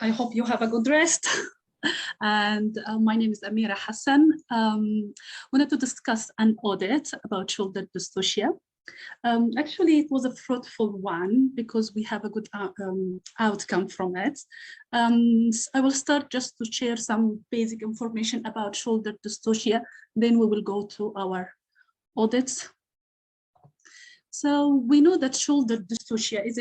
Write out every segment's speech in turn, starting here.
I hope you have a good rest. And my name is Amira Hassan. Wanted to discuss an audit about shoulder dystocia. Actually, it was a fruitful one because we have a good outcome from it. I will start just to share some basic information about shoulder dystocia. Then we will go to our audits. So we know that shoulder dystocia is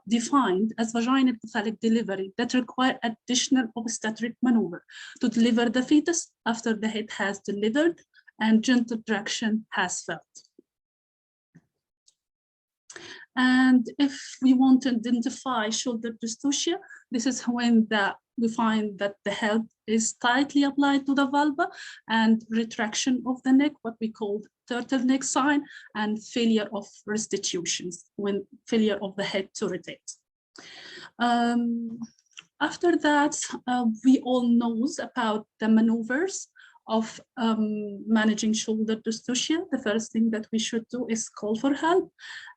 defined as vaginal cephalic delivery that require additional obstetric maneuver to deliver the fetus after the head has delivered and gentle traction has felt. And if we want to identify shoulder dystocia, this is when we find that the head is tightly applied to the vulva and retraction of the neck, what we call turtleneck sign, and failure of restitutions, when failure of the head to rotate. After that, we all know about the maneuvers of managing shoulder dystocia. The first thing that we should do is call for help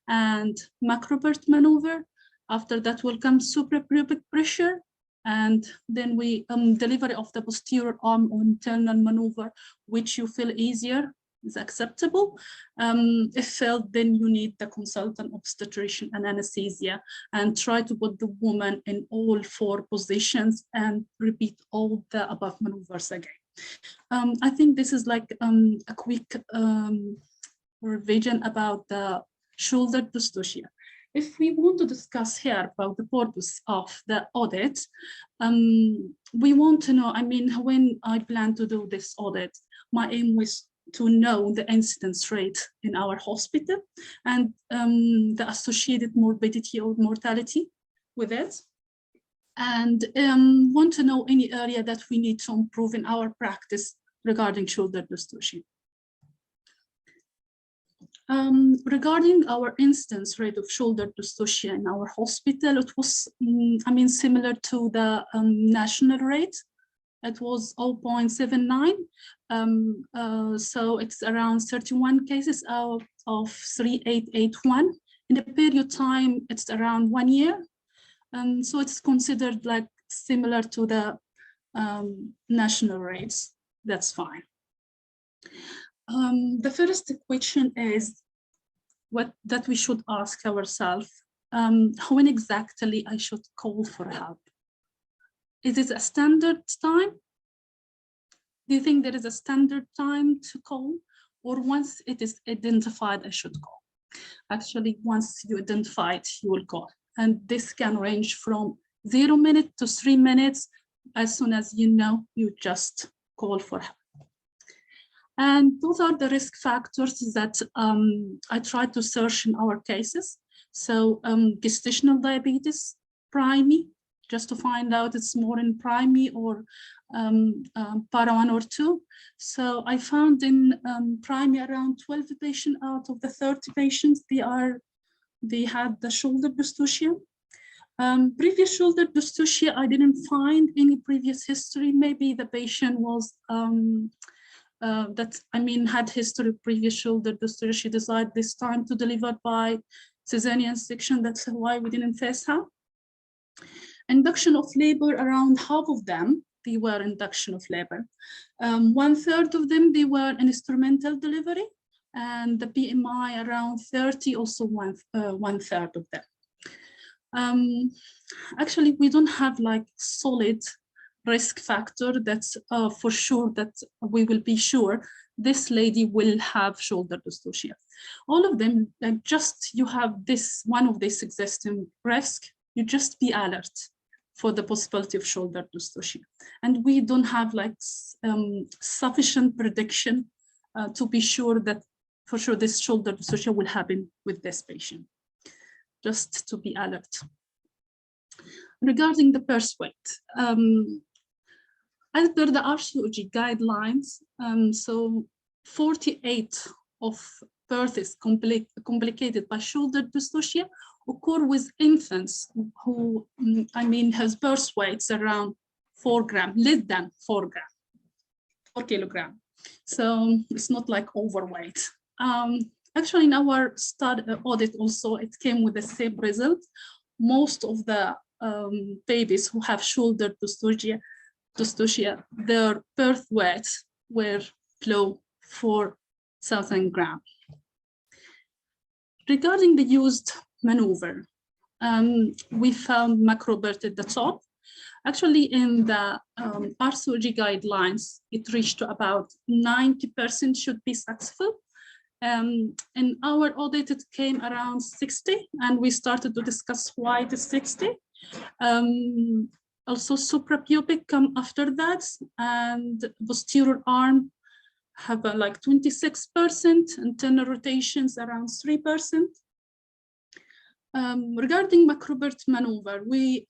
and macrobert maneuver. After that will come suprapubic pressure, and then we delivery of the posterior arm or internal maneuver, which you feel easier is acceptable. If failed, then you need the consultant obstetrician and anesthesia, and try to put the woman in all 4 positions and repeat all the above maneuvers again. I think this is like a quick revision about the shoulder dystocia. If we want to discuss here about the purpose of the audit, we want to know, I mean, when I plan to do this audit, my aim was to know the incidence rate in our hospital and the associated morbidity or mortality with it. And want to know any area that we need to improve in our practice regarding shoulder dystocia. Regarding our incidence rate of shoulder dystocia in our hospital, it was, I mean, similar to the national rate. It was 0.79. So it's around 31 cases out of 3881. In the period time, it's around 1 year. So it's considered like similar to the national rates. That's fine. The first question is that we should ask ourselves, when exactly I should call for help? Is it a standard time? Do you think there is a standard time to call, or once it is identified, I should call? Actually, once you identify it, you will call. And this can range from 0 minutes to 3 minutes. As soon as you know, you just call for help. And those are the risk factors that I tried to search in our cases. So gestational diabetes, primary, just to find out it's more in primary or para 1 or 2. So I found in primary around 12 patients out of the 30 patients, they had the shoulder dystocia. Previous shoulder dystocia, I didn't find any previous history. Maybe the patient was had history of previous shoulder dystocia. She decided this time to deliver by cesarean section. That's why we didn't face her. Induction of labor, around half of them, they were induction of labor. 1/3 of them, they were instrumental delivery, and the BMI around 30, also 1/3 of them. Actually, we don't have like solid risk factor that's for sure that we will be sure this lady will have shoulder dystocia. All of them, just you have this one of this existing risk, you just be alert for the possibility of shoulder dystocia. And we don't have like sufficient prediction to be sure that for sure this shoulder dystocia will happen with this patient, just to be alert. Regarding the purse weight, as per the RCOG guidelines, so 48 of births complicated by shoulder dystocia occur with infants who, has birth weights around 4 grams, less than 4 grams, 4 kilograms. So it's not like overweight. Actually, in our study audit also, it came with the same result. Most of the babies who have shoulder dystocia, their birth weights were below 4,000 grams. Regarding the used maneuver, we found macrobirth at the top. Actually, in the RCOG guidelines, it reached to about 90% should be successful. In our audit, it came around 60, and we started to discuss why it is 60. Also, suprapubic come after that, and posterior arm have like 26%, internal rotations around 3%. Regarding macrobirth maneuver, we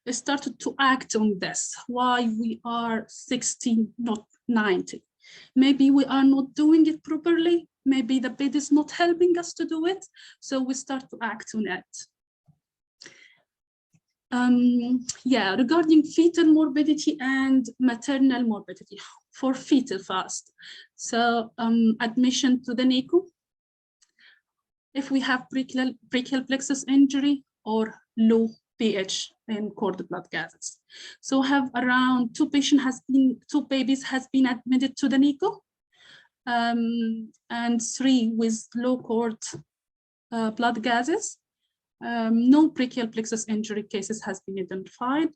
started to act on this, why we are 60, not 90. Maybe we are not doing it properly. Maybe the bed is not helping us to do it. So we start to act on it. Yeah, regarding fetal morbidity and maternal morbidity. For fetal first. So admission to the NICU. If we have brachial plexus injury or low pH in cord blood gases. So have around two babies has been admitted to the NICU, and 3 with low cord blood gases. No brachial plexus injury cases has been identified.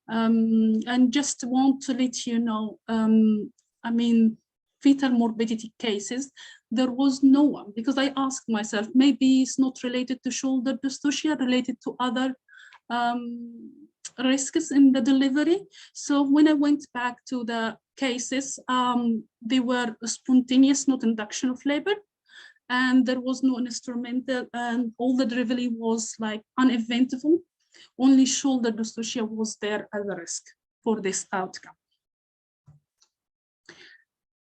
And just want to let you know, I mean, fetal morbidity cases, there was no one, because I asked myself, maybe it's not related to shoulder dystocia, related to other risks in the delivery. So when I went back to the cases, they were spontaneous, not induction of labor, and there was no instrumental, and all the delivery was like uneventful. Only shoulder dystocia was there as a risk for this outcome.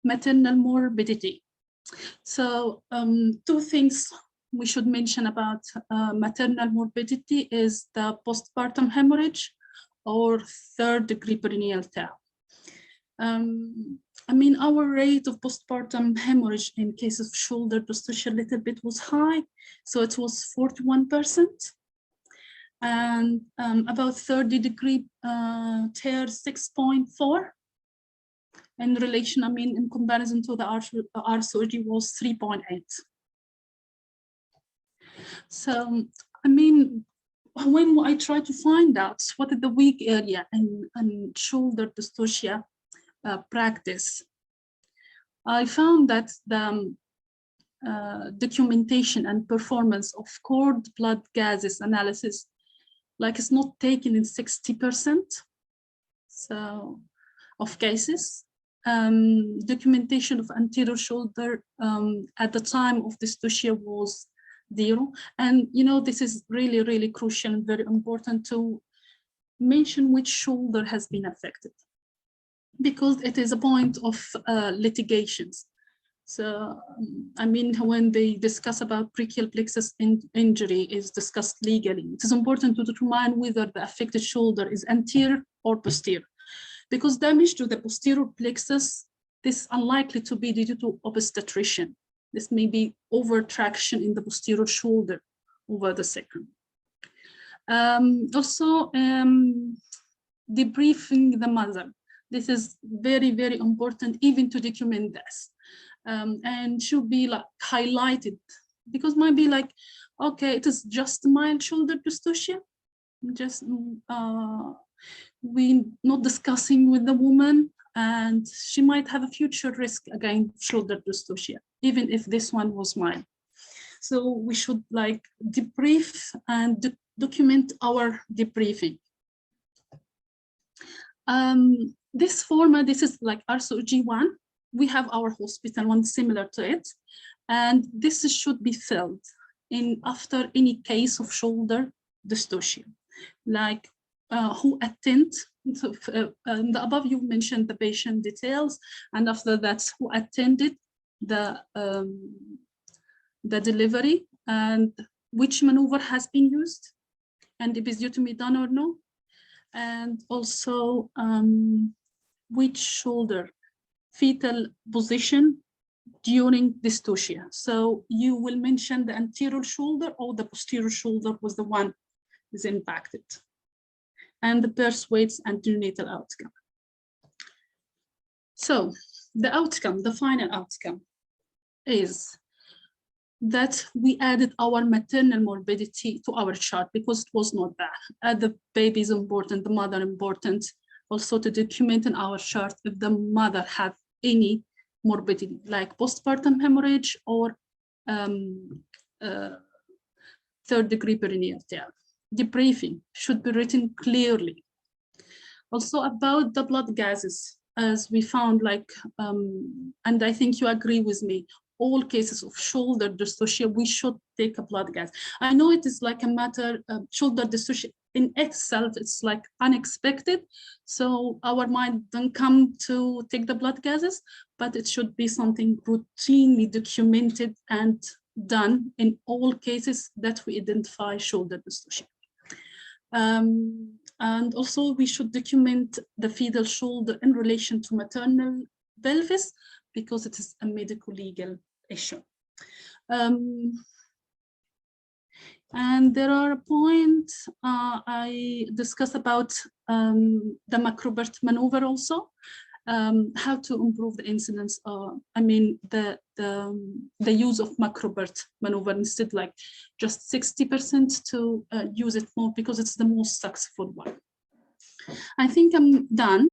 Maternal morbidity. So 2 things we should mention about maternal morbidity is the postpartum hemorrhage or 3rd-degree perineal tear. I mean, our rate of postpartum hemorrhage in case of shoulder dystocia a little bit was high, so it was 41%. And about 30-degree tear 6.4. In relation, I mean, in comparison to the RCOG was 3.8. So, I mean, when I try to find out what is the weak area in shoulder dystocia practice, I found that the documentation and performance of cord blood gases analysis, like, it's not taken in 60% so of cases. Documentation of anterior shoulder at the time of dystocia was 0. And you know, this is really, really crucial and very important to mention which shoulder has been affected, because it is a point of litigations. So, I mean, when they discuss about brachial plexus injury is discussed legally, it is important to determine whether the affected shoulder is anterior or posterior. Because damage to the posterior plexus, this is unlikely to be due to obstetrician. This may be over-traction in the posterior shoulder over the sacrum. Also, debriefing the mother. This is very, very important even to document this. And should be like highlighted, because might be like, okay, it is just mild shoulder dystocia, just we not discussing with the woman, and she might have a future risk again shoulder dystocia, even if this one was mild. So we should like debrief and document our debriefing. This format, this is like RCOG1. We have our hospital one similar to it, and this should be filled in after any case of shoulder dystocia, like who attend. So, the above you mentioned the patient details, and after that who attended the delivery, and which maneuver has been used, and episiotomy done or no, and also which shoulder fetal position during dystocia. So you will mention the anterior shoulder or the posterior shoulder was the one is impacted. and the birth weights and neonatal outcome. So the outcome, the final outcome is that we added our maternal morbidity to our chart because it was not there. The baby is important, the mother important, also to document in our chart if the mother have any morbidity like postpartum hemorrhage or third-degree perinatal. The briefing should be written clearly. Also about the blood gases, as we found, like, and I think you agree with me, all cases of shoulder dystocia, we should take a blood gas. I know it is like a matter of shoulder dystocia in itself, it's like unexpected. So our mind don't come to take the blood gases, but it should be something routinely documented and done in all cases that we identify shoulder dystocia. And also we should document the fetal shoulder in relation to maternal pelvis because it is a medical legal issue. And there are a point I discuss about the macrobirth maneuver also, how to improve the incidence. I mean, the use of macrobirth maneuver instead, like just 60% to use it more because it's the most successful one. I think I'm done.